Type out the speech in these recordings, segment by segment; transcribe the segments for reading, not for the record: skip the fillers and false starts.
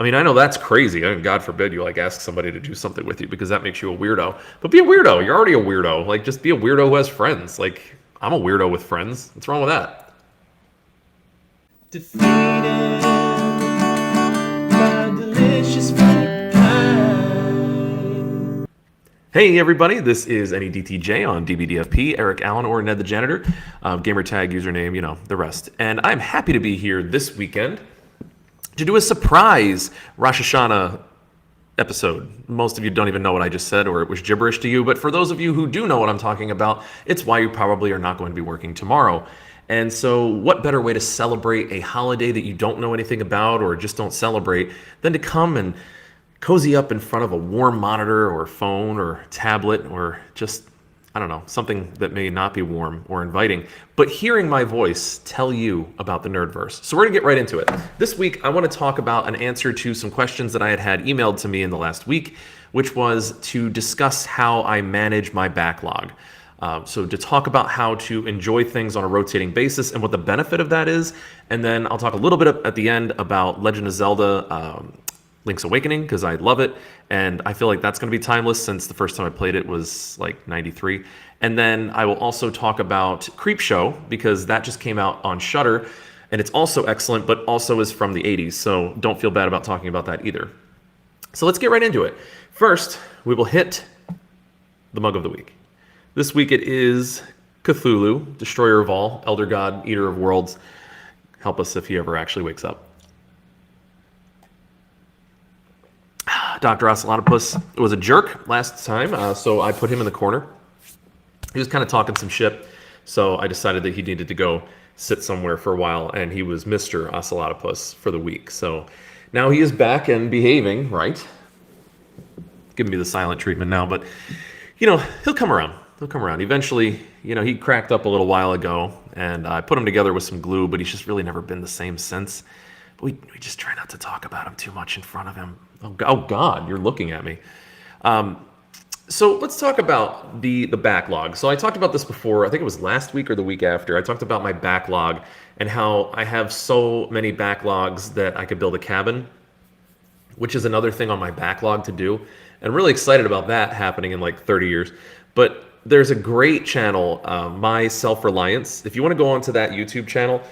I mean, I know that's crazy. I mean, God forbid you like ask somebody to do something with you because that makes you a weirdo. But be a weirdo. You're already a weirdo. Like, just be a weirdo who has friends. Like, I'm a weirdo with friends. What's wrong with that? Defeated by delicious fruit pie. Hey everybody, this is NEDTJ on DBDFP, Eric Allen or Ned the Janitor, gamer tag, username, you know, the rest. And I'm happy to be here this weekend to do a surprise Rosh Hashanah episode. Most of you don't even know what I just said, or it was gibberish to you, but for those of you who do know what I'm talking about, it's why you probably are not going to be working tomorrow. And so what better way to celebrate a holiday that you don't know anything about or just don't celebrate than to come and cozy up in front of a warm monitor or phone or tablet or just, I don't know, something that may not be warm or inviting, but hearing my voice tell you about the nerdverse. So we're gonna get right into it. This week, I wanna talk about an answer to some questions that I had emailed to me in the last week, which was to discuss how I manage my backlog. So to talk about how to enjoy things on a rotating basis and what the benefit of that is. And then I'll talk a little bit at the end about Legend of Zelda Link's Awakening, because I love it, and I feel like that's going to be timeless since the first time I played it was like 93. And then I will also talk about Creepshow, because that just came out on Shudder, and it's also excellent, but also is from the 80s, so don't feel bad about talking about that either. So let's get right into it. First, we will hit the mug of the week. This week it is Cthulhu, Destroyer of All, Elder God, Eater of Worlds. Help us if he ever actually wakes up. Dr. Ocelotopus was a jerk last time, so I put him in the corner. He was kind of talking some shit, so I decided that he needed to go sit somewhere for a while, and he was Mr. Ocelotopus for the week. So now he is back and behaving, right? Giving me the silent treatment now, but, you know, he'll come around. He'll come around. Eventually, you know, he cracked up a little while ago, and I put him together with some glue, but he's just really never been the same since. But we just try not to talk about him too much in front of him. Oh God, you're looking at me. So let's talk about the backlog. So I talked about this before. I think it was last week or the week after. I talked about my backlog and how I have so many backlogs that I could build a cabin, which is another thing on my backlog to do. And I'm really excited about that happening in like 30 years. But there's a great channel, My Self-Reliance. If you want to go onto that YouTube channel,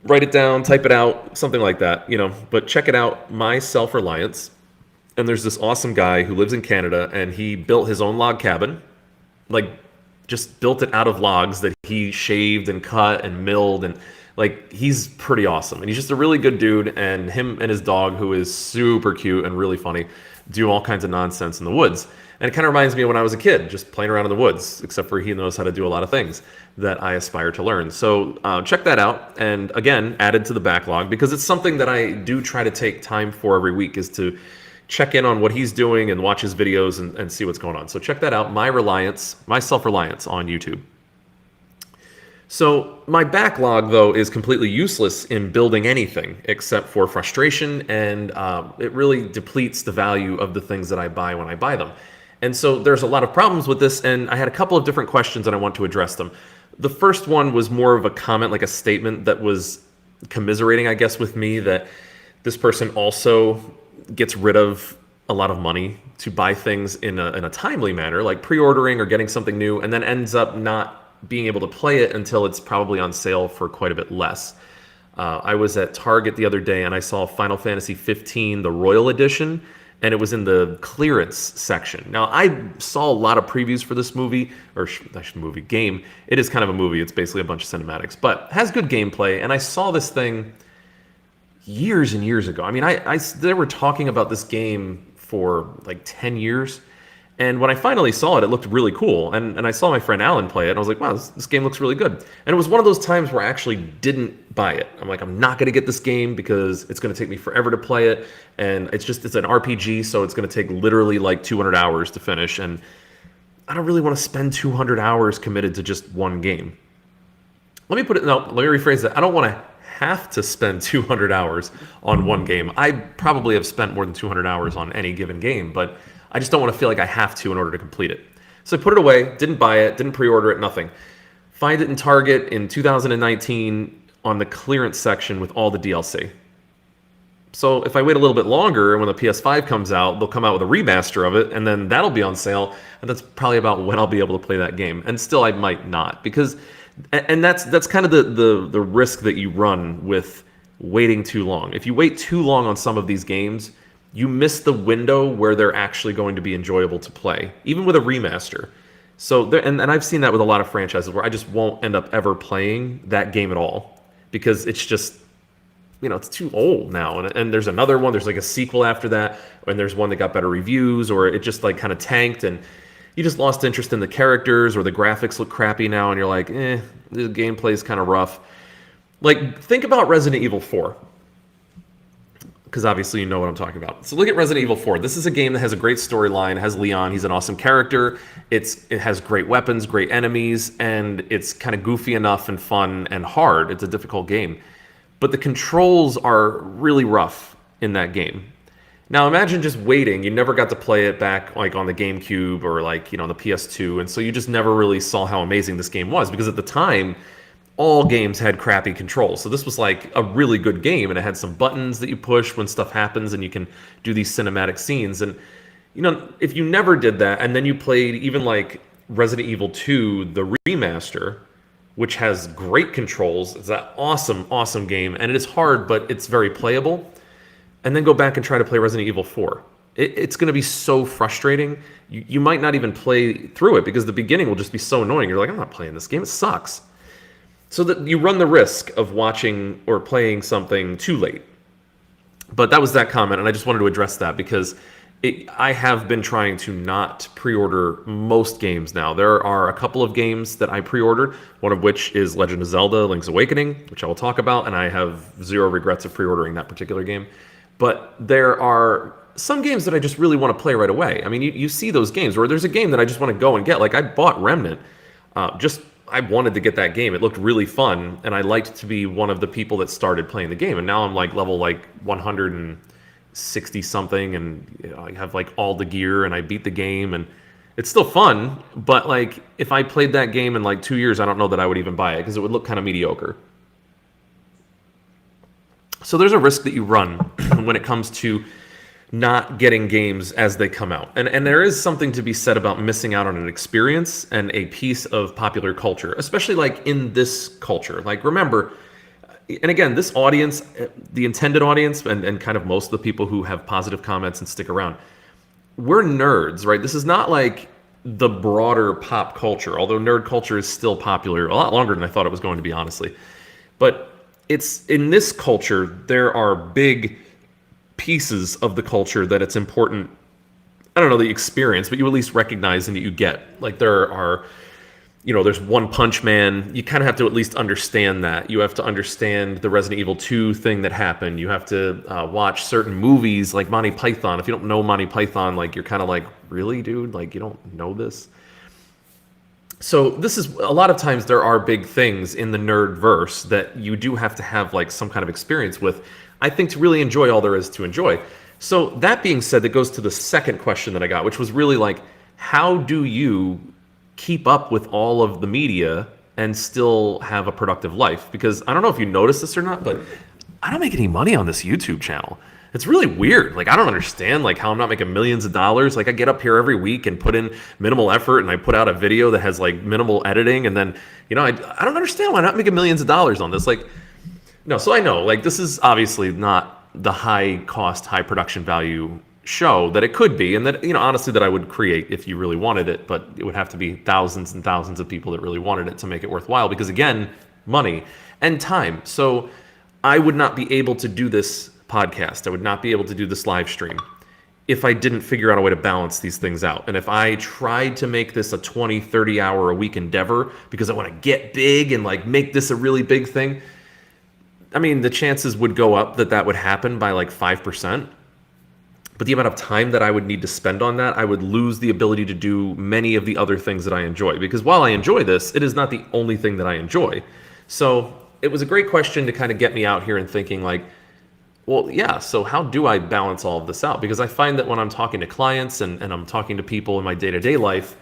write it down, type it out, something like that, you know, but check it out, My Self-Reliance. And there's this awesome guy who lives in Canada, and he built his own log cabin, like just built it out of logs that he shaved and cut and milled, and like he's pretty awesome. And he's just a really good dude, and him and his dog, who is super cute and really funny, do all kinds of nonsense in the woods. And it kind of reminds me of when I was a kid, just playing around in the woods, except for he knows how to do a lot of things that I aspire to learn. So check that out. And again, added to the backlog, because it's something that I do try to take time for every week, is to check in on what he's doing and watch his videos and see what's going on. So check that out, My Self-Reliance on YouTube. So my backlog, though, is completely useless in building anything except for frustration, and it really depletes the value of the things that I buy when I buy them. And so there's a lot of problems with this, and I had a couple of different questions and I want to address them. The first one was more of a comment, like a statement that was commiserating, I guess, with me, that this person also gets rid of a lot of money to buy things in a timely manner, like pre-ordering or getting something new, and then ends up not being able to play it until it's probably on sale for quite a bit less. I was at Target the other day and I saw Final Fantasy 15, the Royal Edition, and it was in the clearance section. Now, I saw a lot of previews for this movie, game. It is kind of a movie. It's basically a bunch of cinematics, but has good gameplay. And I saw this thing years and years ago. I mean, they were talking about this game for like 10 years. And when I finally saw it, it looked really cool. And I saw my friend Alan play it, and I was like, wow, this game looks really good. And it was one of those times where I actually didn't buy it. I'm like, I'm not going to get this game because it's going to take me forever to play it. And it's an RPG, so it's going to take literally like 200 hours to finish. And I don't really want to spend 200 hours committed to just one game. Let me rephrase that. I don't want to have to spend 200 hours on one game. I probably have spent more than 200 hours on any given game, but I just don't want to feel like I have to in order to complete it. So I put it away, didn't buy it, didn't pre-order it, nothing. Find it in Target in 2019 on the clearance section with all the DLC. So if I wait a little bit longer, and when the PS5 comes out, they'll come out with a remaster of it, and then that'll be on sale, and that's probably about when I'll be able to play that game. And still, I might not, because, and that's kind of the risk that you run with waiting too long. If you wait too long on some of these games, you miss the window where they're actually going to be enjoyable to play, even with a remaster. So, and I've seen that with a lot of franchises where I just won't end up ever playing that game at all, because it's just, it's too old now. And there's another one, there's like a sequel after that, and there's one that got better reviews, or it just like kind of tanked, and you just lost interest in the characters, or the graphics look crappy now, and you're like, the gameplay is kind of rough. Like, think about Resident Evil 4. Because obviously you know what I'm talking about. So look at Resident Evil 4. This is a game that has a great storyline. It has Leon. He's an awesome character. It has great weapons, great enemies, and it's kind of goofy enough and fun and hard. It's a difficult game. But the controls are really rough in that game. Now imagine just waiting. You never got to play it back like on the GameCube or like, on the PS2. And so you just never really saw how amazing this game was. Because at the time, all games had crappy controls. So this was like a really good game, and it had some buttons that you push when stuff happens, and you can do these cinematic scenes. And, if you never did that, and then you played even like Resident Evil 2, the remaster, which has great controls, it's that awesome, awesome game, and it is hard, but it's very playable, and then go back and try to play Resident Evil 4. It's going to be so frustrating. You might not even play through it, because the beginning will just be so annoying. You're like, I'm not playing this game, it sucks. So that you run the risk of watching or playing something too late. But that was that comment, and I just wanted to address that because I have been trying to not pre-order most games now. There are a couple of games that I pre-ordered, one of which is Legend of Zelda: Link's Awakening, which I will talk about, and I have zero regrets of pre-ordering that particular game. But there are some games that I just really want to play right away. I mean, you see those games where there's a game that I just want to go and get. Like, I bought Remnant, I wanted to get that game. It looked really fun, and I liked to be one of the people that started playing the game. And now I'm like level 160 something, and I have like all the gear, and I beat the game, and it's still fun. But like, if I played that game in like 2 years, I don't know that I would even buy it, because it would look kind of mediocre. So there's a risk that you run when it comes to not getting games as they come out. And there is something to be said about missing out on an experience and a piece of popular culture, especially like in this culture. Like, remember, and again, this audience, the intended audience, and kind of most of the people who have positive comments and stick around, we're nerds, right? This is not like the broader pop culture, although nerd culture is still popular a lot longer than I thought it was going to be, honestly. But it's in this culture, there are big pieces of the culture that it's important, I don't know the experience, but you at least recognize and you get. Like, there are, there's One Punch Man. You kind of have to at least understand that. You have to understand the Resident Evil 2 thing that happened. You have to watch certain movies like Monty Python. If you don't know Monty Python, like, you're kind of like, really, dude? Like, you don't know this? So this is, a lot of times there are big things in the nerdverse that you do have to have like some kind of experience with, I think, to really enjoy all there is to enjoy. So that being said, that goes to the second question that I got, which was really like, how do you keep up with all of the media and still have a productive life? Because I don't know if you noticed this or not, but I don't make any money on this YouTube channel. It's really weird. Like, I don't understand like how I'm not making millions of dollars. Like, I get up here every week and put in minimal effort, and I put out a video that has like minimal editing, and then, I don't understand why I'm not making millions of dollars on this. Like, no, so I know, like, this is obviously not the high cost, high production value show that it could be, and that, honestly, that I would create if you really wanted it, but it would have to be thousands and thousands of people that really wanted it to make it worthwhile, because again, money and time. So I would not be able to do this podcast. I would not be able to do this live stream if I didn't figure out a way to balance these things out. And if I tried to make this a 20, 30 hour a week endeavor because I want to get big and like make this a really big thing, I mean, the chances would go up that would happen by like 5%. But the amount of time that I would need to spend on that, I would lose the ability to do many of the other things that I enjoy. Because while I enjoy this, it is not the only thing that I enjoy. So it was a great question to kind of get me out here and thinking like, well, yeah, so how do I balance all of this out? Because I find that when I'm talking to clients and I'm talking to people in my day-to-day life,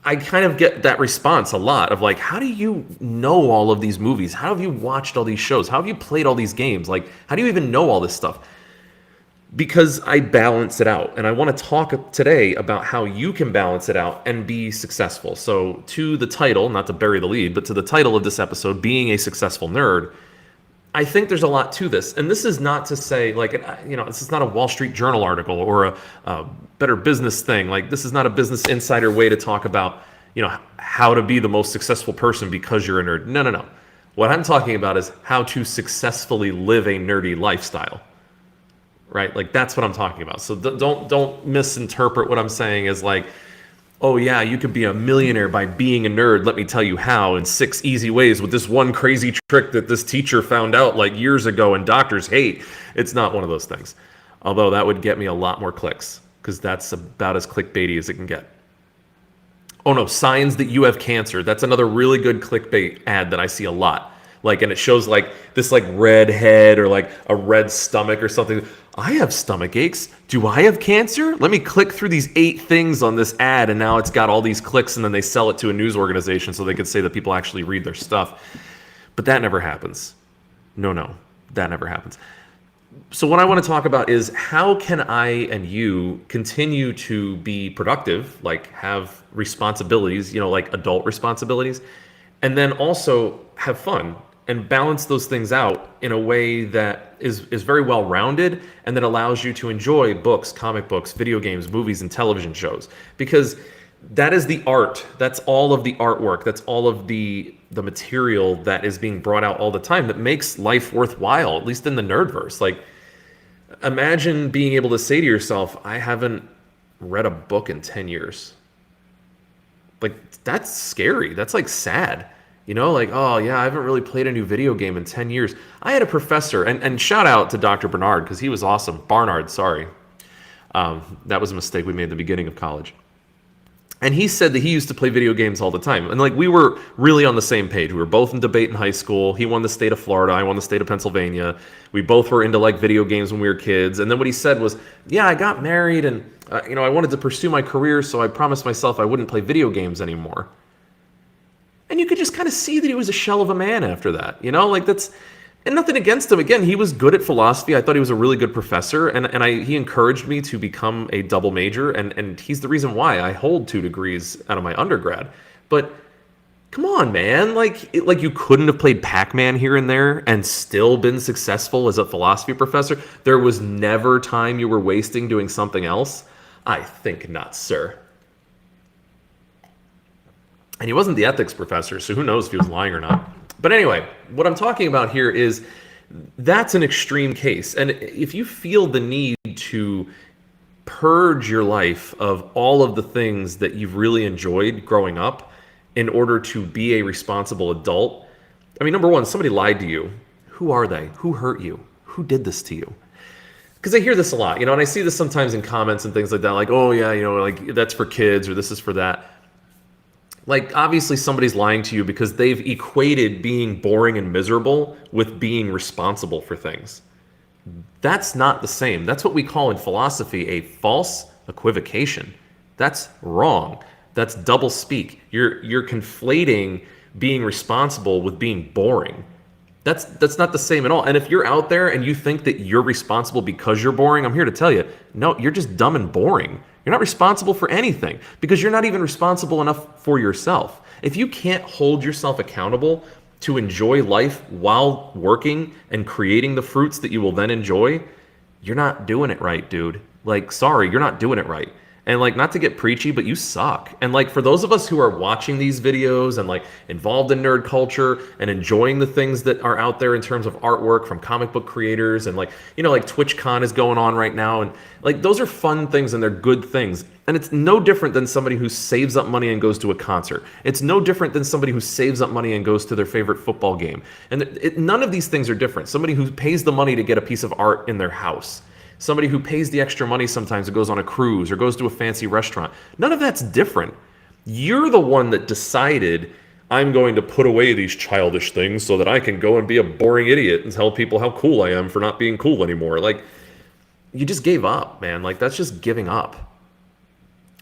I kind of get that response a lot of like, how do you know all of these movies? How have you watched all these shows? How have you played all these games? Like, how do you even know all this stuff? because I balance it out. And I want to talk today about how you can balance it out and be successful. So, to the title, not to bury the lead, but to the title of this episode, Being a Successful Nerd, I think there's a lot to this. And this is not to say, like, this is not a Wall Street Journal article or a Better Business thing. Like, this is not a Business Insider way to talk about, how to be the most successful person because you're a nerd. No, no, no. What I'm talking about is how to successfully live a nerdy lifestyle. Right? Like, that's what I'm talking about. So don't misinterpret what I'm saying as like, oh yeah, you could be a millionaire by being a nerd. Let me tell you how in 6 easy ways with this one crazy trick that this teacher found out like years ago and doctors hate. It's not one of those things. Although that would get me a lot more clicks because that's about as clickbaity as it can get. Oh no, signs that you have cancer. That's another really good clickbait ad that I see a lot. Like, and it shows like this like red head or like a red stomach or something. I have stomach aches. Do I have cancer? Let me click through these 8 things on this ad, and now it's got all these clicks, and then they sell it to a news organization so they could say that people actually read their stuff. But that never happens. No, that never happens. So what I want to talk about is how can I and you continue to be productive, like have responsibilities, like adult responsibilities, and then also have fun and balance those things out in a way that is very well rounded and that allows you to enjoy books, comic books, video games, movies, and television shows. Because that is the art. That's all of the artwork. That's all of the material that is being brought out all the time that makes life worthwhile, at least in the nerdverse. Like, imagine being able to say to yourself, I haven't read a book in 10 years. Like, that's scary. That's like sad. Like, oh yeah, I haven't really played a new video game in 10 years. I had a professor, and shout out to Dr. Bernard, because he was awesome. Barnard, sorry. That was a mistake we made at the beginning of college. And he said that he used to play video games all the time. And like, we were really on the same page. We were both in debate in high school. He won the state of Florida. I won the state of Pennsylvania. We both were into like video games when we were kids. And then what he said was, yeah, I got married and, I wanted to pursue my career. So I promised myself I wouldn't play video games anymore. And you could just kind of see that he was a shell of a man after that, like that's, and nothing against him. Again, he was good at philosophy. I thought he was a really good professor, and he encouraged me to become a double major, and he's the reason why I hold 2 degrees out of my undergrad. But come on, man, like you couldn't have played Pac-Man here and there and still been successful as a philosophy professor. There was never time you were wasting doing something else. I think not, sir. And he wasn't the ethics professor, so who knows if he was lying or not. But anyway, what I'm talking about here is that's an extreme case. And if you feel the need to purge your life of all of the things that you've really enjoyed growing up in order to be a responsible adult, I mean, number one, somebody lied to you. Who are they? Who hurt you? Who did this to you? Because I hear this a lot, and I see this sometimes in comments and things like that, like, oh yeah, like that's for kids or this is for that. Like, obviously somebody's lying to you because they've equated being boring and miserable with being responsible for things. That's not the same. That's what we call in philosophy a false equivocation. That's wrong. That's double speak. You're conflating being responsible with being boring. That's not the same at all. And if you're out there and you think that you're responsible because you're boring, I'm here to tell you, no, you're just dumb and boring. You're not responsible for anything because you're not even responsible enough for yourself. If you can't hold yourself accountable to enjoy life while working and creating the fruits that you will then enjoy, you're not doing it right, dude. Like, sorry, you're not doing it right. And like, not to get preachy, but you suck. And like, for those of us who are watching these videos and like involved in nerd culture and enjoying the things that are out there in terms of artwork from comic book creators and like, like TwitchCon is going on right now. And like, those are fun things and they're good things. And it's no different than somebody who saves up money and goes to a concert. It's no different than somebody who saves up money and goes to their favorite football game. And none of these things are different. Somebody who pays the money to get a piece of art in their house. Somebody who pays the extra money sometimes and goes on a cruise or goes to a fancy restaurant. None of that's different. You're the one that decided, I'm going to put away these childish things so that I can go and be a boring idiot and tell people how cool I am for not being cool anymore. Like, you just gave up, man. Like, that's just giving up.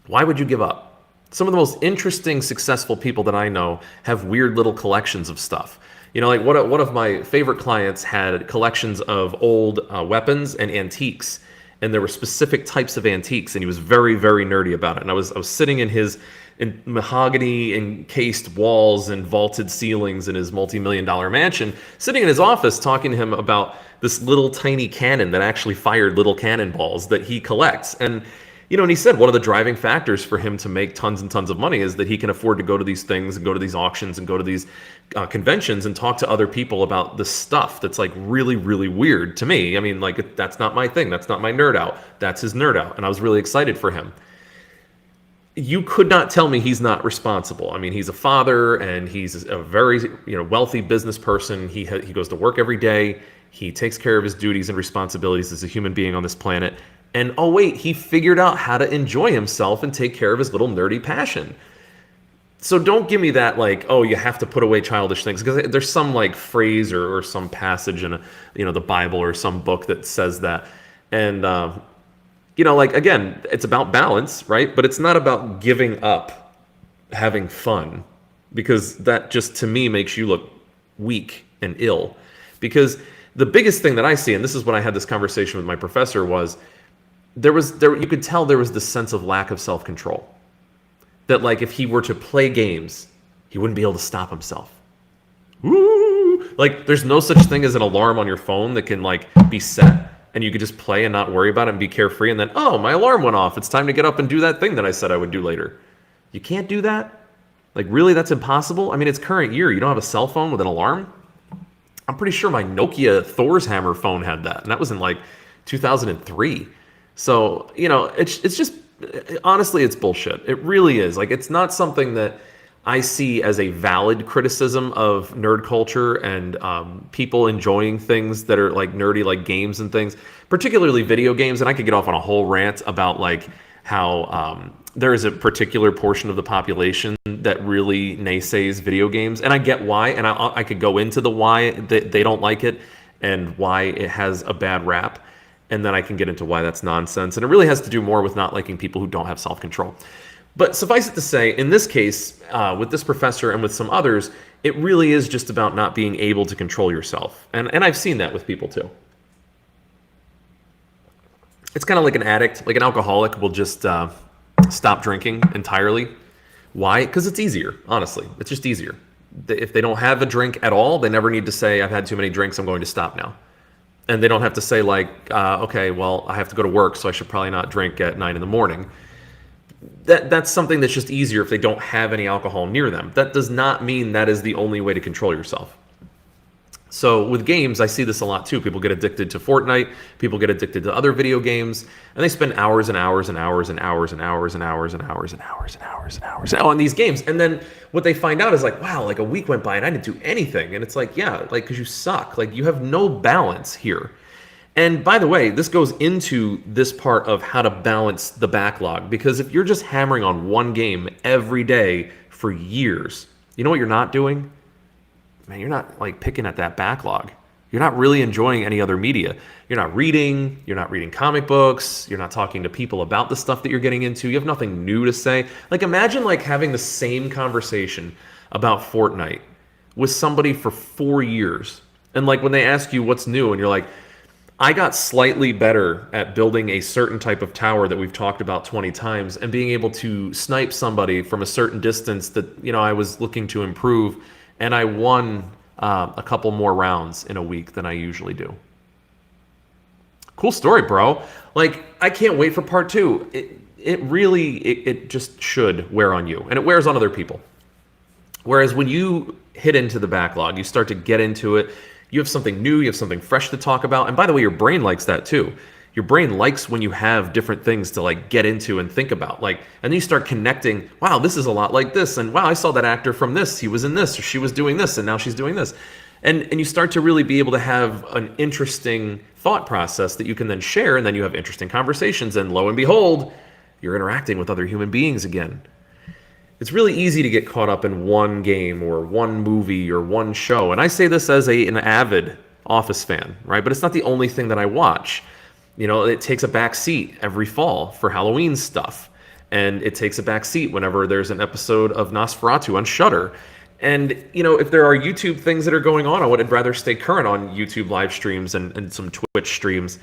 Why would you give up? Some of the most interesting, successful people that I know have weird little collections of stuff. Like one of my favorite clients had collections of old weapons and antiques. and there were specific types of antiques, and he was very, very nerdy about it. And I was sitting in mahogany encased walls and vaulted ceilings in his multi-million-dollar mansion, sitting in his office talking to him about this little tiny cannon that actually fired little cannonballs that he collects. And and he said one of the driving factors for him to make tons and tons of money is that he can afford to go to these things and go to these auctions and go to these conventions and talk to other people about this stuff that's like really, really weird to me. I mean, like, that's not my thing. That's not my nerd out. That's his nerd out. And I was really excited for him. You could not tell me he's not responsible. I mean, he's a father and he's a very wealthy business person. He goes to work every day. He takes care of his duties and responsibilities as a human being on this planet. And oh wait, he figured out how to enjoy himself and take care of his little nerdy passion. So don't give me that like, oh, you have to put away childish things, because there's some like phrase or some passage in the Bible or some book that says that. And like, again, it's about balance, right? But it's not about giving up having fun, because that just to me makes you look weak and ill. Because the biggest thing that I see, and this is when I had this conversation with my professor, was you could tell there was this sense of lack of self-control. That like if he were to play games, he wouldn't be able to stop himself. Woo! Like there's no such thing as an alarm on your phone that can like be set and you could just play and not worry about it and be carefree, and then, oh, my alarm went off. It's time to get up and do that thing that I said I would do later. You can't do that? Like really, that's impossible? I mean, it's current year. You don't have a cell phone with an alarm? I'm pretty sure my Nokia Thor's Hammer phone had that, and that was in like 2003. So, it's just, honestly, it's bullshit. It really is. Like, it's not something that I see as a valid criticism of nerd culture and people enjoying things that are like nerdy, like games and things, particularly video games. And I could get off on a whole rant about like how there is a particular portion of the population that really naysays video games. And I get why, and I could go into the why they don't like it and why it has a bad rap. And then I can get into why that's nonsense. And it really has to do more with not liking people who don't have self-control. But suffice it to say, in this case, with this professor and with some others, it really is just about not being able to control yourself. And I've seen that with people too. It's kind of like an addict, like an alcoholic will just stop drinking entirely. Why? Because it's easier, honestly. It's just easier. If they don't have a drink at all, they never need to say, I've had too many drinks, I'm going to stop now. And they don't have to say like, okay, well, I have to go to work, so I should probably not drink at 9 a.m. That's something that's just easier if they don't have any alcohol near them. That does not mean that is the only way to control yourself. So with games, I see this a lot too. People get addicted to Fortnite, people get addicted to other video games, and they spend hours and hours and hours and hours and hours and hours and hours and hours and hours and hours on these games. And then what they find out is like, wow, like a week went by and I didn't do anything. And it's like, yeah, like, because you suck. Like, you have no balance here. And by the way, this goes into this part of how to balance the backlog, because if you're just hammering on one game every day for years, you know what you're not doing? Man, you're not like picking at that backlog. You're not really enjoying any other media. You're not reading comic books, you're not talking to people about the stuff that you're getting into. You have nothing new to say. Like, imagine like having the same conversation about Fortnite with somebody for 4 years. And like when they ask you what's new and you're like, I got slightly better at building a certain type of tower that we've talked about 20 times and being able to snipe somebody from a certain distance that, I was looking to improve. And I won a couple more rounds in a week than I usually do. Cool story, bro. Like, I can't wait for part 2. It really just should wear on you. And it wears on other people. Whereas when you hit into the backlog, you start to get into it. You have something new, you have something fresh to talk about. And by the way, your brain likes that too. Your brain likes when you have different things to like get into and think about. Like, and then you start connecting, wow, this is a lot like this. And wow, I saw that actor from this. He was in this, or she was doing this, and now she's doing this. And you start to really be able to have an interesting thought process that you can then share, and then you have interesting conversations, and lo and behold, you're interacting with other human beings again. It's really easy to get caught up in one game or one movie or one show. And I say this as an avid Office fan, right? But it's not the only thing that I watch. It takes a back seat every fall for Halloween stuff. And it takes a back seat whenever there's an episode of Nosferatu on Shudder. And, if there are YouTube things that are going on, I would rather stay current on YouTube live streams and some Twitch streams.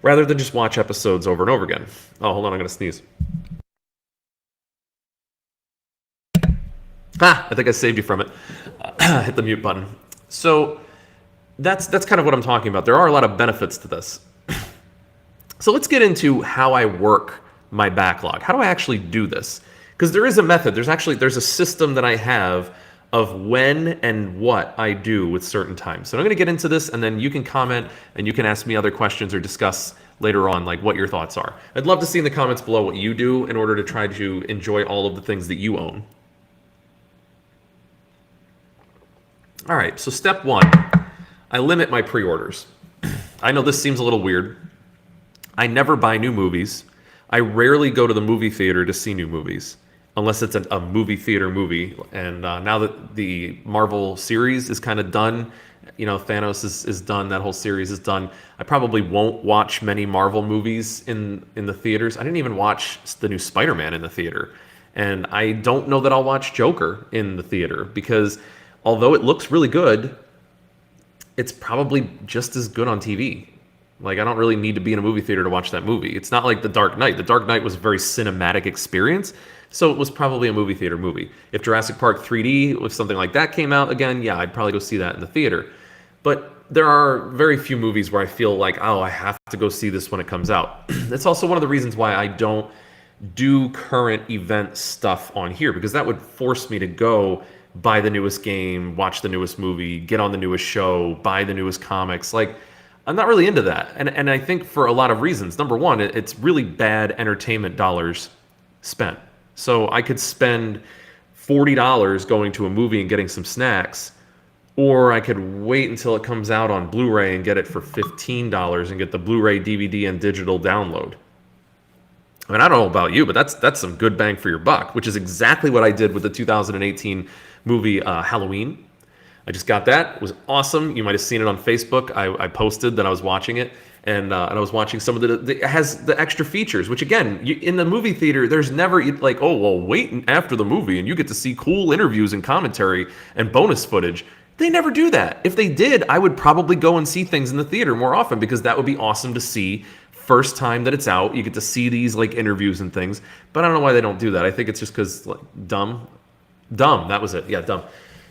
rather than just watch episodes over and over again. Oh, hold on, I'm going to sneeze. I think I saved you from it. Hit the mute button. So that's kind of what I'm talking about. There are a lot of benefits to this. So let's get into how I work my backlog. How do I actually do this? Because there is a method. There's a system that I have of when and what I do with certain times. So I'm going to get into this, and then you can comment and you can ask me other questions or discuss later on like what your thoughts are. I'd love to see in the comments below what you do in order to try to enjoy all of the things that you own. All right, so step one, I limit my pre-orders. I know this seems a little weird. I never buy new movies. I rarely go to the movie theater to see new movies, unless it's a movie theater movie. And now that the Marvel series is kind of done, Thanos is done, that whole series is done, I probably won't watch many Marvel movies in the theaters. I didn't even watch the new Spider-Man in the theater. And I don't know that I'll watch Joker in the theater because although it looks really good, it's probably just as good on TV. Like, I don't really need to be in a movie theater to watch that movie. It's not like The Dark Knight. The Dark Knight was a very cinematic experience, so it was probably a movie theater movie. If Jurassic Park 3D, if something like that came out again, yeah, I'd probably go see that in the theater. But there are very few movies where I feel like, oh, I have to go see this when it comes out. That's also one of the reasons why I don't do current event stuff on here, because that would force me to go buy the newest game, watch the newest movie, get on the newest show, buy the newest comics. Like, I'm not really into that. And I think for a lot of reasons. Number one, it's really bad entertainment dollars spent. So I could spend $40 going to a movie and getting some snacks, or I could wait until it comes out on Blu-ray and get it for $15 and get the Blu-ray, DVD, and digital download. I mean, I don't know about you, but that's some good bang for your buck, which is exactly what I did with the 2018 movie Halloween. I just got that. It was awesome. You might have seen it on Facebook. I posted that I was watching it, and I was watching some of it has the extra features, which again, in the movie theater, there's never like, oh, well, wait after the movie, and you get to see cool interviews and commentary and bonus footage. They never do that. If they did, I would probably go and see things in the theater more often because that would be awesome to see. First time that it's out, you get to see these like interviews and things. But I don't know why they don't do that. I think it's just because like, dumb. That was it. Yeah, dumb.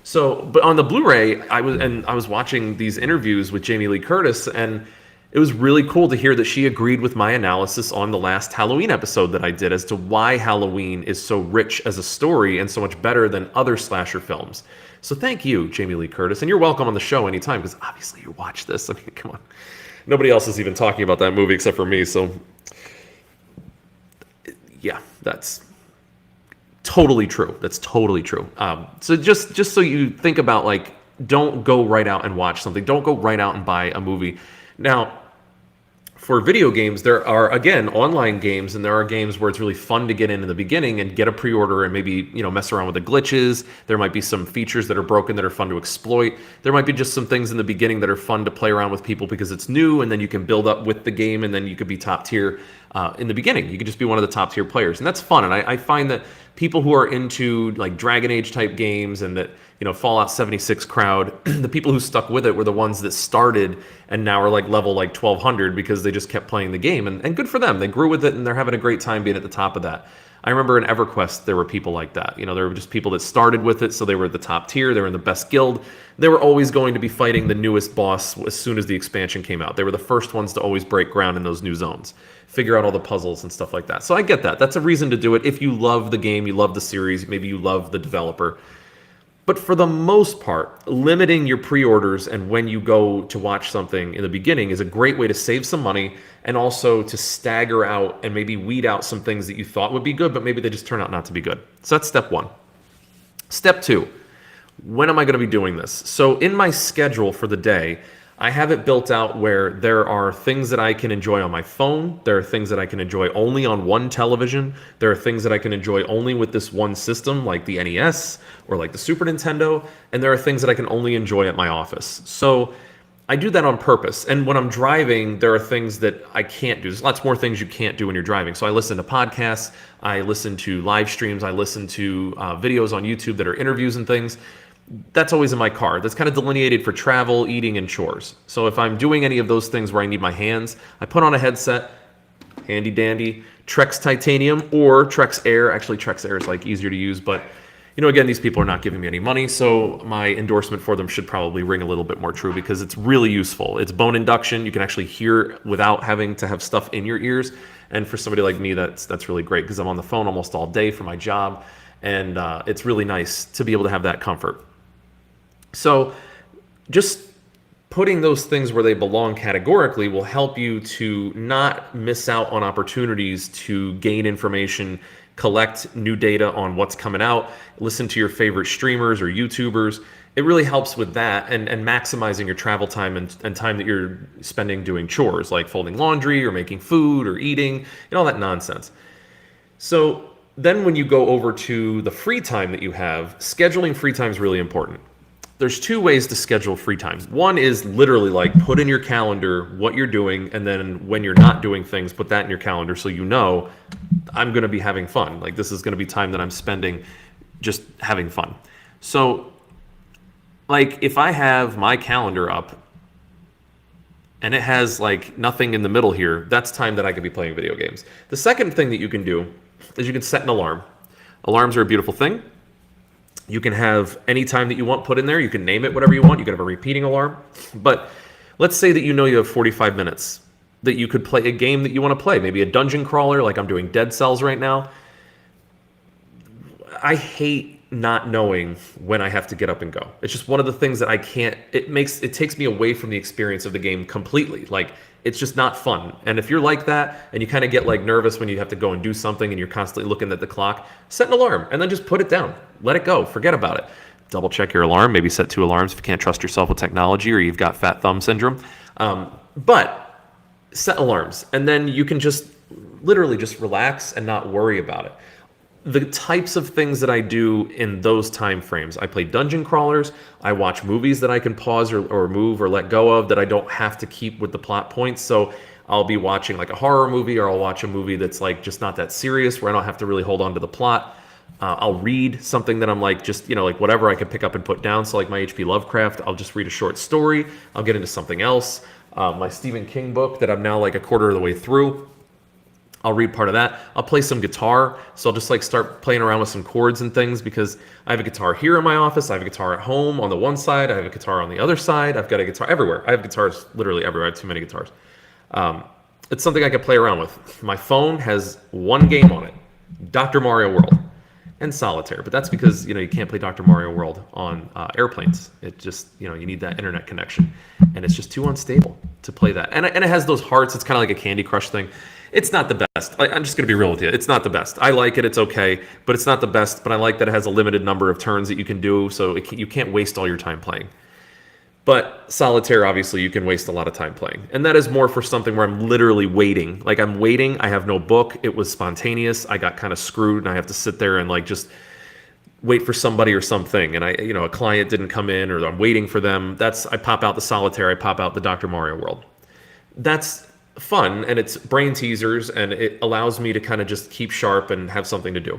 So, but on the Blu-ray, I was watching these interviews with Jamie Lee Curtis, and it was really cool to hear that she agreed with my analysis on the last Halloween episode that I did as to why Halloween is so rich as a story and so much better than other slasher films. So thank you, Jamie Lee Curtis, and you're welcome on the show anytime because obviously you watch this. I mean, come on. Nobody else is even talking about that movie except for me, so yeah, that's totally true. That's totally true. So just so you think about, like, don't go right out and watch something. Don't go right out and buy a movie. Now, for video games, there are, again, online games, and there are games where it's really fun to get in the beginning and get a pre-order and maybe, mess around with the glitches. There might be some features that are broken that are fun to exploit. There might be just some things in the beginning that are fun to play around with people because it's new, and then you can build up with the game, and then you could be top tier in the beginning. You could just be one of the top tier players, and that's fun. And I find that people who are into like Dragon Age type games and that, Fallout 76 crowd, the people who stuck with it were the ones that started and now are like level like 1200 because they just kept playing the game, and good for them. They grew with it and they're having a great time being at the top of that. I remember in EverQuest, there were people like that. There were just people that started with it, so they were at the top tier. They were in the best guild. They were always going to be fighting the newest boss as soon as the expansion came out. They were the first ones to always break ground in those new zones, figure out all the puzzles and stuff like that. So I get that. That's a reason to do it. If you love the game, you love the series, maybe you love the developer. But for the most part, limiting your pre-orders and when you go to watch something in the beginning is a great way to save some money and also to stagger out and maybe weed out some things that you thought would be good, but maybe they just turn out not to be good. So that's step one. Step two, when am I going to be doing this? So in my schedule for the day, I have it built out where there are things that I can enjoy on my phone. There are things that I can enjoy only on one television. There are things that I can enjoy only with this one system, like the NES or like the Super Nintendo. And there are things that I can only enjoy at my office. So I do that on purpose. And when I'm driving, there are things that I can't do. There's lots more things you can't do when you're driving. So I listen to podcasts. I listen to live streams. I listen to videos on YouTube that are interviews and things. that's always in my car. That's kind of delineated for travel, eating, and chores. So if I'm doing any of those things where I need my hands, I put on a headset, handy dandy, Trex Titanium or Trex Air. Actually, Trex Air is like easier to use, but again, these people are not giving me any money, so my endorsement for them should probably ring a little bit more true because it's really useful. It's bone induction. You can actually hear without having to have stuff in your ears. And for somebody like me, that's really great because I'm on the phone almost all day for my job, and it's really nice to be able to have that comfort. So just putting those things where they belong categorically will help you to not miss out on opportunities to gain information, collect new data on what's coming out, listen to your favorite streamers or YouTubers. It really helps with that and maximizing your travel time and time that you're spending doing chores like folding laundry or making food or eating and all that nonsense. So then when you go over to the free time that you have, scheduling free time is really important. There's two ways to schedule free time. One is literally like put in your calendar what you're doing, and then when you're not doing things, put that in your calendar so you know I'm going to be having fun. Like this is going to be time that I'm spending just having fun. So like if I have my calendar up and it has like nothing in the middle here, that's time that I could be playing video games. The second thing that you can do is you can set an alarm. Alarms are a beautiful thing. You can have any time that you want put in there. You can name it whatever you want. You can have a repeating alarm. But let's say that you have 45 minutes that you could play a game that you want to play. Maybe a dungeon crawler like I'm doing Dead Cells right now. I hate not knowing when I have to get up and go. It's just one of the things that I can't, it takes me away from the experience of the game completely. Like it's just not fun. And if you're like that and you kind of get like nervous when you have to go and do something and you're constantly looking at the clock, set an alarm and then just put it down. Let it go. Forget about it. Double check your alarm. Maybe set 2 alarms if you can't trust yourself with technology or you've got fat thumb syndrome. But set alarms and then you can just literally just relax and not worry about it. The types of things that I do in those time frames, I play dungeon crawlers, I watch movies that I can pause or move or let go of that I don't have to keep with the plot points. So I'll be watching like a horror movie or I'll watch a movie that's like just not that serious where I don't have to really hold on to the plot. I'll read something that I'm like just, like whatever I can pick up and put down. So like my H.P. Lovecraft, I'll just read a short story. I'll get into something else. My Stephen King book that I'm now like a quarter of the way through. I'll read part of that. I'll play some guitar. So I'll just like start playing around with some chords and things because I have a guitar here in my office. I have a guitar at home on the one side. I have a guitar on the other side. I've got a guitar everywhere. I have guitars literally everywhere. I have too many guitars. It's something I can play around with. My phone has one game on it, Dr. Mario World and Solitaire. But that's because, you can't play Dr. Mario World on airplanes. It just, you need that internet connection. And it's just too unstable to play that. And it has those hearts. It's kind of like a Candy Crush thing. It's not the best. I'm just going to be real with you. It's not the best. I like it. It's okay. But it's not the best. But I like that it has a limited number of turns that you can do. So you can't waste all your time playing. But Solitaire, obviously, you can waste a lot of time playing. And that is more for something where I'm literally waiting. Like I'm waiting. I have no book. It was spontaneous. I got kind of screwed. And I have to sit there and like just wait for somebody or something. And a client didn't come in or I'm waiting for them. I pop out the Solitaire. I pop out the Dr. Mario World. That's fun and it's brain teasers and it allows me to kind of just keep sharp and have something to do.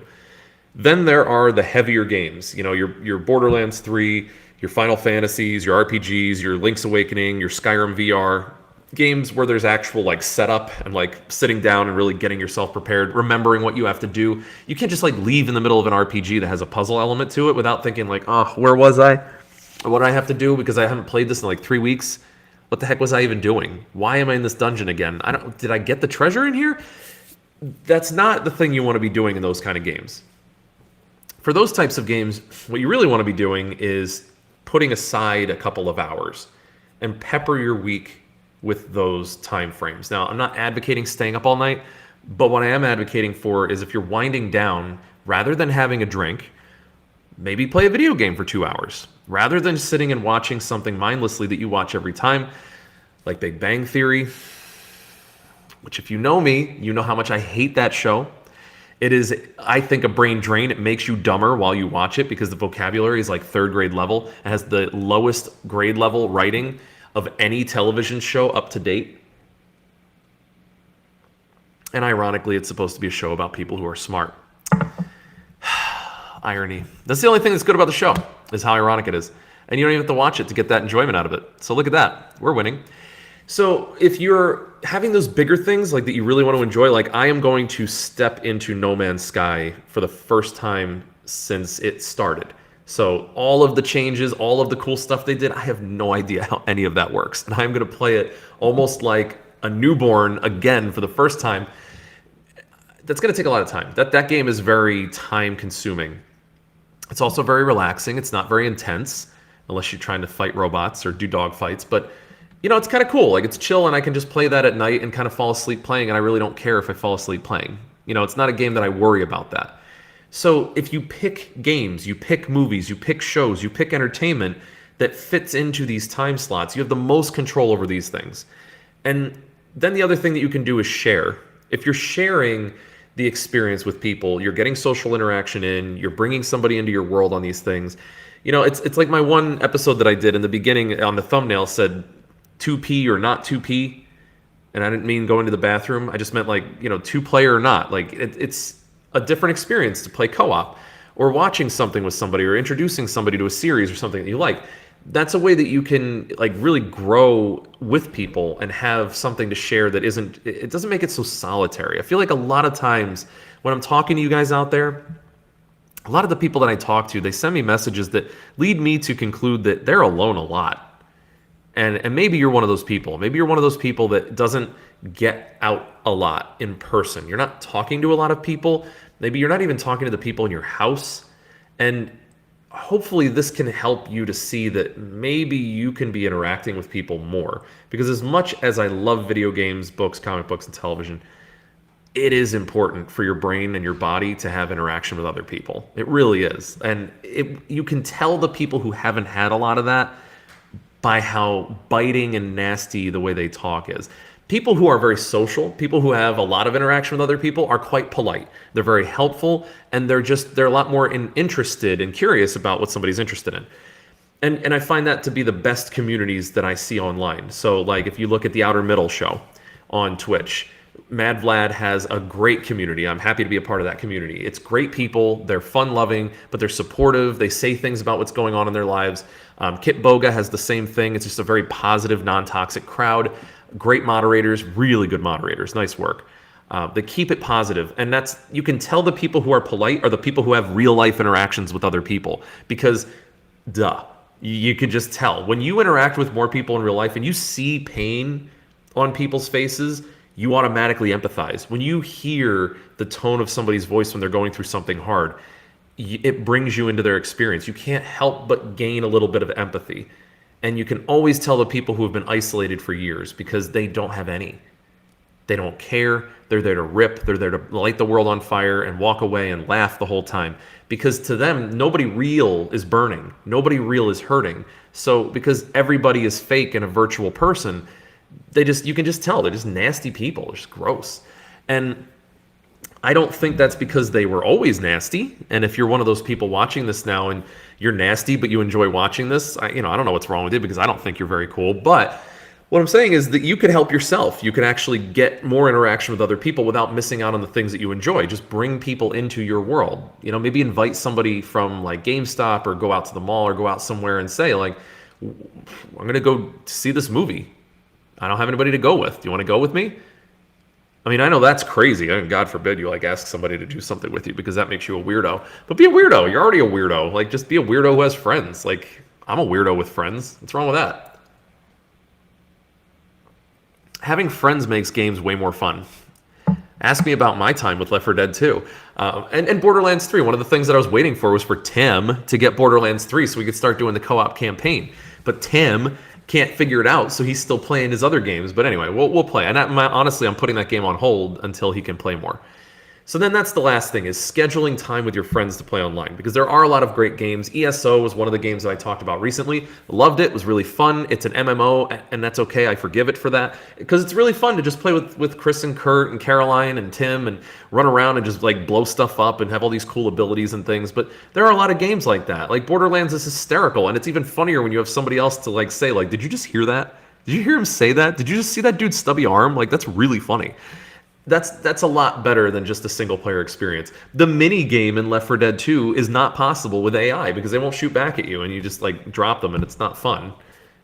Then there are the heavier games, your Borderlands 3, your Final Fantasies, your RPGs, your Link's Awakening, your Skyrim VR, games where there's actual like setup and like sitting down and really getting yourself prepared, remembering what you have to do. You can't just like leave in the middle of an RPG that has a puzzle element to it without thinking like, oh, where was I? What do I have to do because I haven't played this in like 3 weeks? What the heck was I even doing? Why am I in this dungeon again? Did I get the treasure in here? That's not the thing you want to be doing in those kind of games. For those types of games, what you really want to be doing is putting aside a couple of hours and pepper your week with those time frames. Now, I'm not advocating staying up all night, but what I am advocating for is if you're winding down, rather than having a drink, maybe play a video game for 2 hours. Rather than sitting and watching something mindlessly that you watch every time, like Big Bang Theory, which if you know me, you know how much I hate that show. It is, I think, a brain drain. It makes you dumber while you watch it because the vocabulary is like 3rd grade level. It has the lowest grade level writing of any television show up to date. And ironically, it's supposed to be a show about people who are smart. Irony. That's the only thing that's good about the show. is how ironic it is. And you don't even have to watch it to get that enjoyment out of it. So look at that. We're winning. So if you're having those bigger things like that you really want to enjoy, like I am going to step into No Man's Sky for the first time since it started. So all of the changes, all of the cool stuff they did, I have no idea how any of that works. And I'm going to play it almost like a newborn again for the first time. That's going to take a lot of time. That game is very time consuming. It's also very relaxing. It's not very intense unless you're trying to fight robots or do dog fights. But, you know, it's kind of cool. Like, it's chill, and I can just play that at night and kind of fall asleep playing, and I really don't care if I fall asleep playing. You know, it's not a game that I worry about that. So if you pick games, you pick movies, you pick shows, you pick entertainment that fits into these time slots, you have the most control over these things. And then the other thing that you can do is share. If you're sharing the experience with people, you're getting social interaction in, you're bringing somebody into your world on these things. You know, it's like my one episode that I did in the beginning on the thumbnail said 2P or not 2P. And I didn't mean going to the bathroom. I just meant like, you know, 2-player or not. Like it's a different experience to play co-op or watching something with somebody or introducing somebody to a series or something that you like. That's a way that you can like really grow with people and have something to share that it doesn't make it so solitary. I feel like a lot of times when I'm talking to you guys out there, a lot of the people that I talk to, they send me messages that lead me to conclude that they're alone a lot. And maybe you're one of those people. Maybe you're one of those people that doesn't get out a lot in person. You're not talking to a lot of people. Maybe you're not even talking to the people in your house. And hopefully this can help you to see that maybe you can be interacting with people more. Because as much as I love video games, books, comic books, and television, it is important for your brain and your body to have interaction with other people. It really is. And you can tell the people who haven't had a lot of that by how biting and nasty the way they talk is. People who are very social, people who have a lot of interaction with other people are quite polite. They're very helpful, and they're a lot more interested and curious about what somebody's interested in. And I find that to be the best communities that I see online. So like if you look at the Outer Middle show on Twitch, Mad Vlad has a great community. I'm happy to be a part of that community. It's great people. They're fun-loving, but they're supportive. They say things about what's going on in their lives. Kit Boga has the same thing. It's just a very positive, non-toxic crowd. Great moderators, really good moderators. Nice work. They keep it positive, and you can tell the people who are polite are the people who have real-life interactions with other people, because, you can just tell. When you interact with more people in real life and you see pain on people's faces, you automatically empathize. When you hear the tone of somebody's voice when they're going through something hard, it brings you into their experience. You can't help but gain a little bit of empathy. And you can always tell the people who have been isolated for years because they don't have any. They don't care. They're there to rip. They're there to light the world on fire and walk away and laugh the whole time. Because to them, nobody real is burning. Nobody real is hurting. So because everybody is fake and a virtual person, you can just tell they're just nasty people. They're just gross. And I don't think that's because they were always nasty. And if you're one of those people watching this now and you're nasty but you enjoy watching this, I don't know what's wrong with you, because I don't think you're very cool. But what I'm saying is that you can help yourself. You can actually get more interaction with other people without missing out on the things that you enjoy. Just bring people into your world. Maybe invite somebody from like GameStop or go out to the mall or go out somewhere and say like, I'm going to go see this movie. I don't have anybody to go with. Do you want to go with me? I mean, I know that's crazy. I mean, God forbid you like ask somebody to do something with you, because that makes you a weirdo. But be a weirdo. You're already a weirdo. Like, just be a weirdo who has friends. Like, I'm a weirdo with friends. What's wrong with that? Having friends makes games way more fun. Ask me about my time with Left 4 Dead 2. And Borderlands 3. One of the things that I was waiting for was for Tim to get Borderlands 3 so we could start doing the co-op campaign. But Tim can't figure it out, so he's still playing his other games. But anyway, we'll play. And honestly, I'm putting that game on hold until he can play more. So then that's the last thing, is scheduling time with your friends to play online, because there are a lot of great games. ESO was one of the games that I talked about recently. Loved it. It was really fun. It's an MMO, and that's okay. I forgive it for that, because it's really fun to just play with Chris and Kurt and Caroline and Tim and run around and just like blow stuff up and have all these cool abilities and things. But there are a lot of games like that. Like Borderlands is hysterical, and it's even funnier when you have somebody else to like say like, did you just hear that? Did you hear him say that? Did you just see that dude's stubby arm? Like, that's really funny. That's a lot better than just a single player experience. The mini game in Left 4 Dead 2 is not possible with AI because they won't shoot back at you and you just like drop them and it's not fun.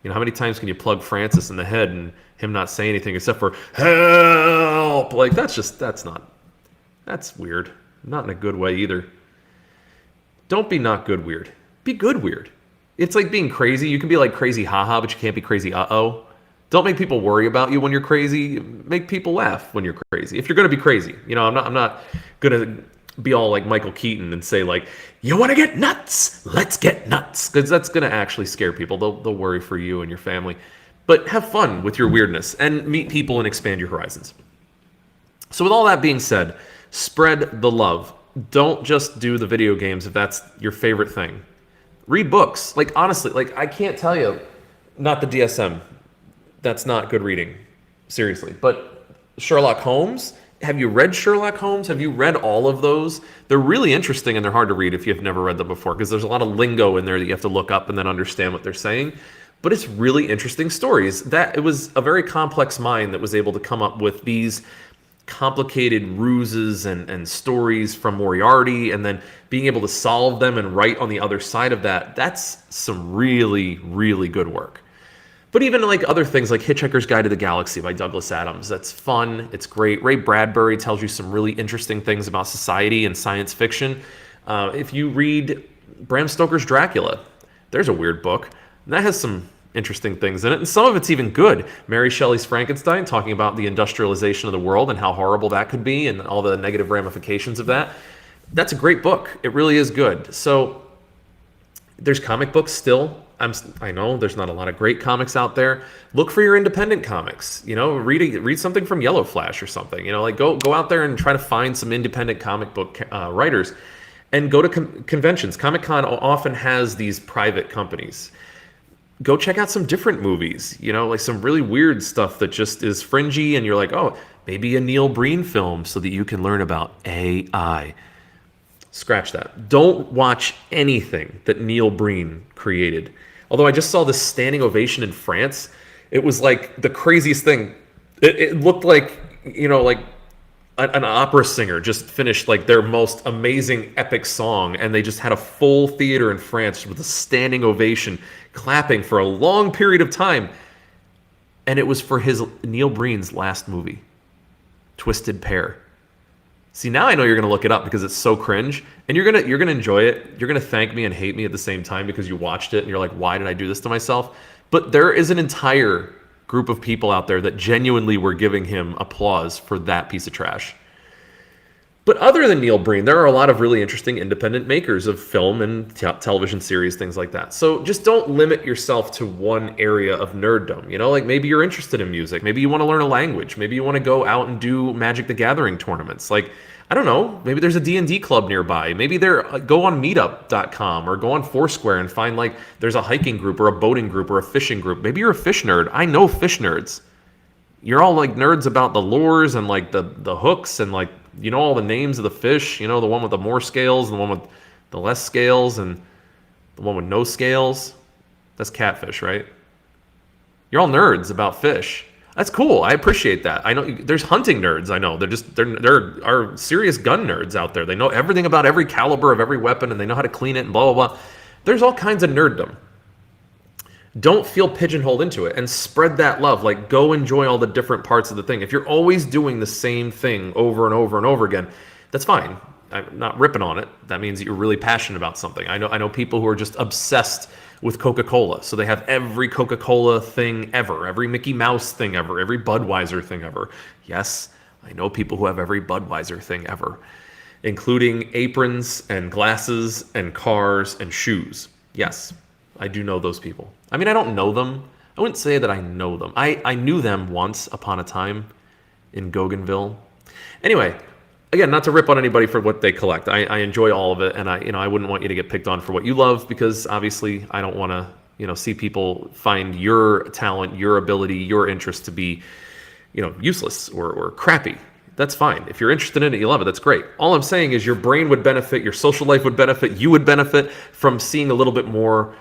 You know, how many times can you plug Francis in the head and him not say anything except for help? Like that's weird. Not in a good way either. Don't be not good weird. Be good weird. It's like being crazy. You can be like crazy haha, but you can't be crazy uh-oh. Don't make people worry about you when you're crazy. Make people laugh when you're crazy. If you're going to be crazy, you know, I'm not going to be all like Michael Keaton and say like, you want to get nuts? Let's get nuts. Because that's going to actually scare people. They'll worry for you and your family. But have fun with your weirdness and meet people and expand your horizons. So with all that being said, spread the love. Don't just do the video games if that's your favorite thing. Read books. Like, honestly, like, I can't tell you, not the DSM. That's not good reading. Seriously. But Sherlock Holmes, have you read Sherlock Holmes? Have you read all of those? They're really interesting and they're hard to read if you've never read them before because there's a lot of lingo in there that you have to look up and then understand what they're saying. But it's really interesting stories. It was a very complex mind that was able to come up with these complicated ruses and stories from Moriarty and then being able to solve them and write on the other side of that. That's some really, really good work. But even like other things like Hitchhiker's Guide to the Galaxy by Douglas Adams, that's fun, it's great. Ray Bradbury tells you some really interesting things about society and science fiction. If you read Bram Stoker's Dracula, there's a weird book. And that has some interesting things in it, and some of it's even good. Mary Shelley's Frankenstein, talking about the industrialization of the world and how horrible that could be and all the negative ramifications of that. That's a great book. It really is good. So there's comic books still. I know there's not a lot of great comics out there. Look for your independent comics. You know, read something from Yellow Flash or something. You know, like go out there and try to find some independent comic book writers, and go to conventions. Comic-Con often has these private companies. Go check out some different movies. You know, like some really weird stuff that just is fringy, and you're like, oh, maybe a Neil Breen film so that you can learn about AI. Scratch that. Don't watch anything that Neil Breen created. Although I just saw this standing ovation in France. It was like the craziest thing. It looked like, you know, like an opera singer just finished like their most amazing epic song, and they just had a full theater in France with a standing ovation, clapping for a long period of time. And it was for Neil Breen's last movie, Twisted Pair. See, now I know you're going to look it up because it's so cringe, and you're going to enjoy it. You're going to thank me and hate me at the same time because you watched it and you're like, why did I do this to myself? But there is an entire group of people out there that genuinely were giving him applause for that piece of trash. But other than Neil Breen, there are a lot of really interesting independent makers of film and television series, things like that. So just don't limit yourself to one area of nerddom. You know, like maybe you're interested in music. Maybe you want to learn a language. Maybe you want to go out and do Magic the Gathering tournaments. Like, I don't know, maybe there's a D&D club nearby. Maybe go on meetup.com or go on Foursquare and find like there's a hiking group or a boating group or a fishing group. Maybe you're a fish nerd. I know fish nerds. You're all like nerds about the lures and like the hooks and like, you know, all the names of the fish, you know, the one with the more scales and the one with the less scales and the one with no scales. That's catfish, right? You're all nerds about fish. That's cool. I appreciate that. I know there's hunting nerds. I know there are serious gun nerds out there. They know everything about every caliber of every weapon and they know how to clean it and blah, blah, blah. There's all kinds of nerddom. Don't feel pigeonholed into it and spread that love. Like, go enjoy all the different parts of the thing. If you're always doing the same thing over and over and over again, that's fine. I'm not ripping on it. That means that you're really passionate about something. I know people who are just obsessed with Coca-Cola. So they have every Coca-Cola thing ever, every Mickey Mouse thing ever, every Budweiser thing ever. Yes, I know people who have every Budweiser thing ever, including aprons and glasses and cars and shoes. Yes, I do know those people. I mean, I don't know them. I wouldn't say that I know them. I knew them once upon a time in Gougenville. Anyway, again, not to rip on anybody for what they collect. I enjoy all of it, and I wouldn't want you to get picked on for what you love because obviously I don't want to see people find your talent, your ability, your interest to be useless or crappy. That's fine. If you're interested in it, you love it, that's great. All I'm saying is your brain would benefit, your social life would benefit, you would benefit from seeing a little bit more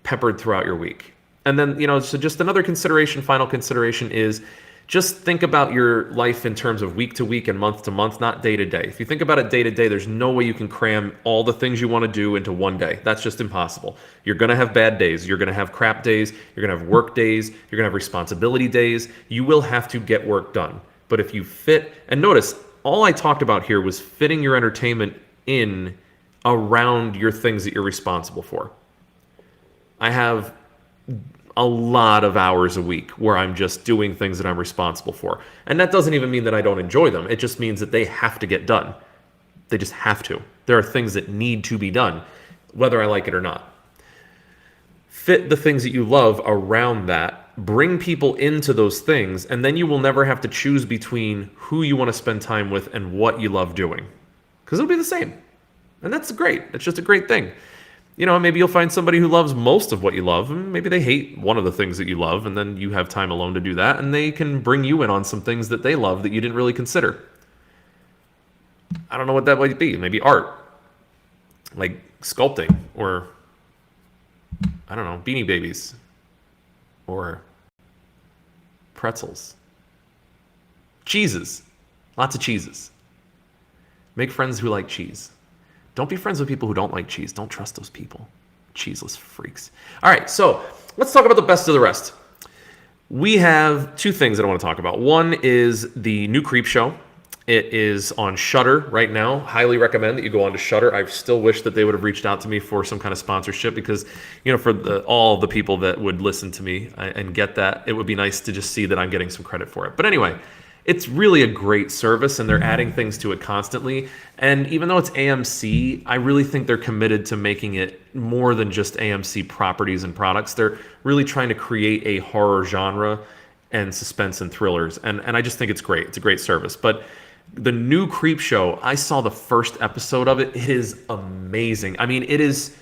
peppered throughout your week. And then, so just another consideration, final consideration is Just think about your life in terms of week to week and month to month, not day to day. If you think about it day to day, there's no way you can cram all the things you want to do into one day. That's just impossible. You're going to have bad days. You're going to have crap days. You're going to have work days. You're going to have responsibility days. You will have to get work done. But if you fit, and notice, all I talked about here was fitting your entertainment in around your things that you're responsible for. I have a lot of hours a week where I'm just doing things that I'm responsible for. And that doesn't even mean that I don't enjoy them. It just means that they have to get done. They just have to. There are things that need to be done, whether I like it or not. Fit the things that you love around that. Bring people into those things, and then you will never have to choose between who you want to spend time with and what you love doing. Because it'll be the same. And that's great. It's just a great thing. Maybe you'll find somebody who loves most of what you love, and maybe they hate one of the things that you love, and then you have time alone to do that, and they can bring you in on some things that they love that you didn't really consider. I don't know what that might be. Maybe art, like sculpting, or, I don't know, Beanie Babies, or pretzels. Cheeses. Lots of cheeses. Make friends who like cheese. Don't be friends with people who don't like cheese. Don't trust those people. Cheeseless freaks. All right, so let's talk about the best of the rest. We have two things that I want to talk about. One is the new Creep Show. It is on Shudder right now. Highly recommend that you go on to Shudder. I still wish that they would have reached out to me for some kind of sponsorship because, for all the people that would listen to me and get that, it would be nice to just see that I'm getting some credit for it. But anyway, it's really a great service, and they're adding things to it constantly. And even though it's AMC, I really think they're committed to making it more than just AMC properties and products. They're really trying to create a horror genre and suspense and thrillers. And I just think it's great. It's a great service. But the new Creep Show, I saw the first episode of it. It is amazing. I mean, it is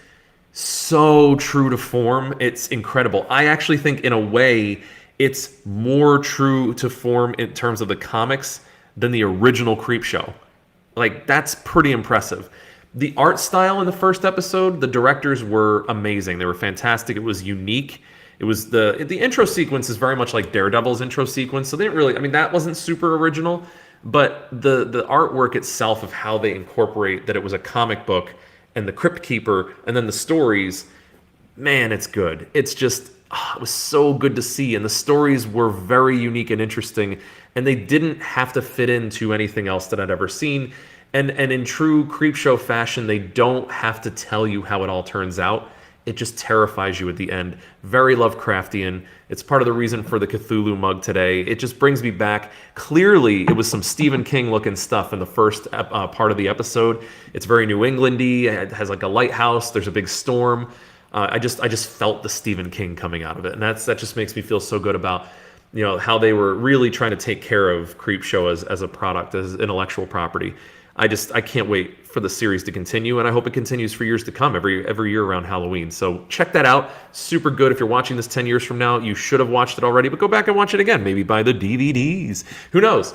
so true to form. It's incredible. I actually think, in a way, it's more true to form in terms of the comics than the original Creep Show. Like, that's pretty impressive. The art style in the first episode, the directors were amazing. They were fantastic. It was unique. It was the intro sequence is very much like Daredevil's intro sequence. So they didn't really, that wasn't super original, but the artwork itself of how they incorporate that it was a comic book and the Crypt Keeper and then the stories, man, it's good. It's just, it was so good to see, and the stories were very unique and interesting, and they didn't have to fit into anything else that I'd ever seen. And in true Creepshow fashion, they don't have to tell you how it all turns out. It just terrifies you at the end. Very Lovecraftian. It's part of the reason for the Cthulhu mug today. It just brings me back. Clearly, it was some Stephen King looking stuff in the first part of the episode. It's very New Englandy. It has like a lighthouse. There's a big storm. I just felt the Stephen King coming out of it, and that just makes me feel so good about how they were really trying to take care of Creepshow as a product, as intellectual property. I can't wait for the series to continue, and I hope it continues for years to come, every year around Halloween. So check that out. Super good. If you're watching this 10 years from now, you should have watched it already, but go back and watch it again. Maybe buy the DVDs. Who knows?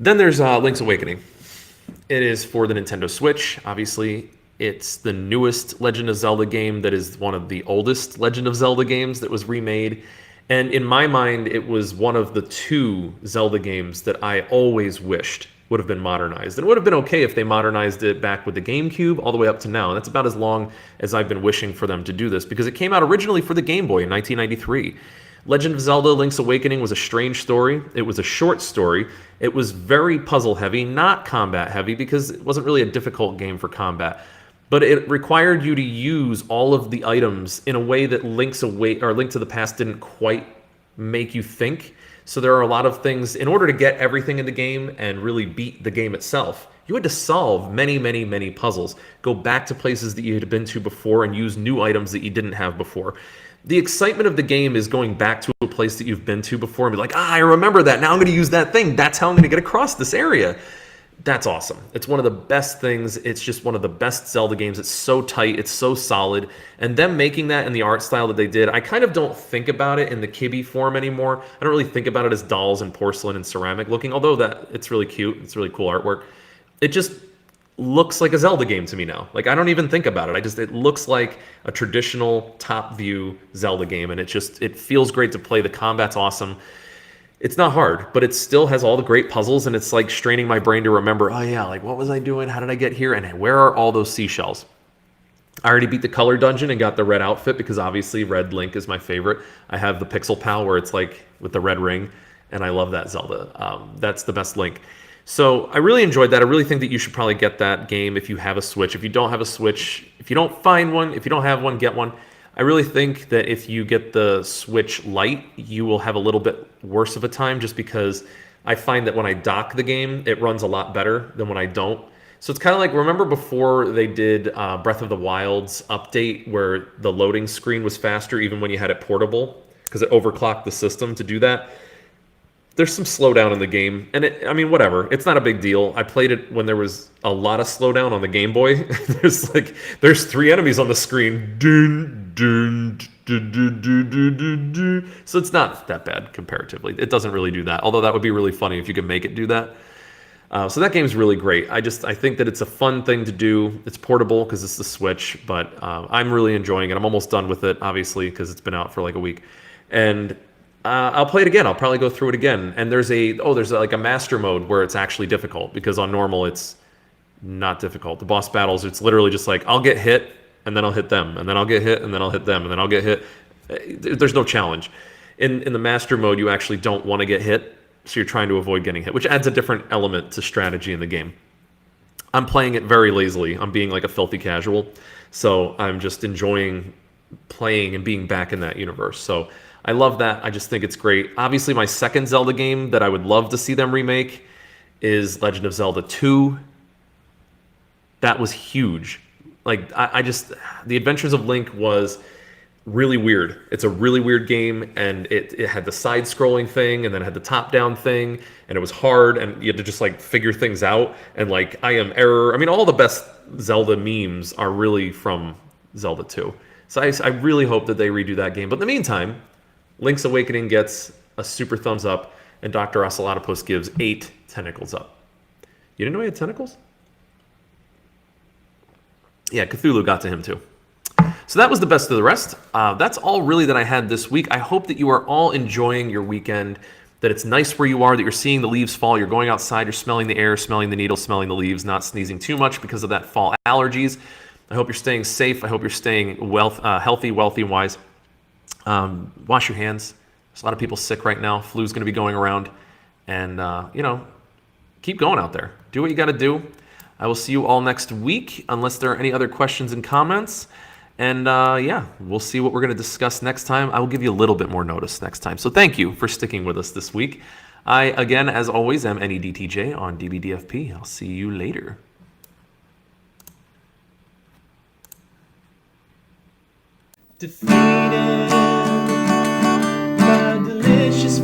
Then there's Link's Awakening. It is for the Nintendo Switch, obviously. It's the newest Legend of Zelda game that is one of the oldest Legend of Zelda games that was remade. And in my mind, it was one of the two Zelda games that I always wished would have been modernized. And it would have been okay if they modernized it back with the GameCube all the way up to now. And that's about as long as I've been wishing for them to do this, because it came out originally for the Game Boy in 1993. Legend of Zelda Link's Awakening was a strange story. It was a short story. It was very puzzle heavy, not combat heavy, because it wasn't really a difficult game for combat. But it required you to use all of the items in a way that Link to the Past didn't quite make you think. So there are a lot of things, in order to get everything in the game and really beat the game itself, you had to solve many, many, many puzzles. Go back to places that you had been to before and use new items that you didn't have before. The excitement of the game is going back to a place that you've been to before and be like, I remember that. Now I'm going to use that thing. That's how I'm going to get across this area. That's awesome. It's one of the best things. It's just one of the best Zelda games. It's so tight. It's so solid. And them making that in the art style that they did, I kind of don't think about it in the chibi form anymore. I don't really think about it as dolls and porcelain and ceramic looking, although it's really cute. It's really cool artwork. It just looks like a Zelda game to me now. Like, I don't even think about it. It looks like a traditional top view Zelda game, and it feels great to play. The combat's awesome. It's not hard, but it still has all the great puzzles, and it's like straining my brain to remember, oh yeah, like what was I doing? How did I get here? And where are all those seashells? I already beat the color dungeon and got the red outfit because obviously red Link is my favorite. I have the Pixel Pal where it's like with the red ring, and I love that Zelda. That's the best Link. So I really enjoyed that. I really think that you should probably get that game if you have a Switch. If you don't have a Switch, if you don't find one, if you don't have one, get one. I really think that if you get the Switch Lite, you will have a little bit worse of a time just because I find that when I dock the game, it runs a lot better than when I don't. So it's kind of like, remember before they did Breath of the Wild's update where the loading screen was faster even when you had it portable because it overclocked the system to do that? There's some slowdown in the game, and I mean, whatever. It's not a big deal. I played it when there was a lot of slowdown on the Game Boy. there's 3 enemies on the screen. Dun, dun, dun, dun, dun, dun, dun, dun. So it's not that bad comparatively. It doesn't really do that. Although that would be really funny if you could make it do that. So that game's really great. I think that it's a fun thing to do. It's portable because it's the Switch, but I'm really enjoying it. I'm almost done with it, obviously, because it's been out for like a week, and I'll play it again. I'll probably go through it again. And there's like a master mode where it's actually difficult because on normal it's not difficult. The boss battles, it's literally just like I'll get hit and then I'll hit them, and then I'll get hit and then I'll hit them, and then I'll get hit. There's no challenge. In the master mode, you actually don't want to get hit. So you're trying to avoid getting hit, which adds a different element to strategy in the game. I'm playing it very lazily. I'm being like a filthy casual. So I'm just enjoying playing and being back in that universe. So I love that. I just think it's great. Obviously, my second Zelda game that I would love to see them remake is Legend of Zelda 2. That was huge. Like, The Adventures of Link was really weird. It's a really weird game, and it had the side-scrolling thing, and then it had the top-down thing, and it was hard, and you had to just like figure things out, and like I am error. I mean, all the best Zelda memes are really from Zelda 2. So I really hope that they redo that game. But in the meantime, Link's Awakening gets a super thumbs up, and Dr. Ocelotopus gives 8 tentacles up. You didn't know he had tentacles? Yeah, Cthulhu got to him too. So that was the best of the rest. That's all really that I had this week. I hope that you are all enjoying your weekend, that it's nice where you are, that you're seeing the leaves fall, you're going outside, you're smelling the air, smelling the needles, smelling the leaves, not sneezing too much because of that fall allergies. I hope you're staying safe. I hope you're staying healthy, wealthy, wise. Wash your hands. There's a lot of people sick right now. Flu's going to be going around. And, keep going out there. Do what you got to do. I will see you all next week, unless there are any other questions and comments. And we'll see what we're going to discuss next time. I will give you a little bit more notice next time. So thank you for sticking with us this week. I, again, as always, am NEDTJ on DBDFP. I'll see you later. Defeated by delicious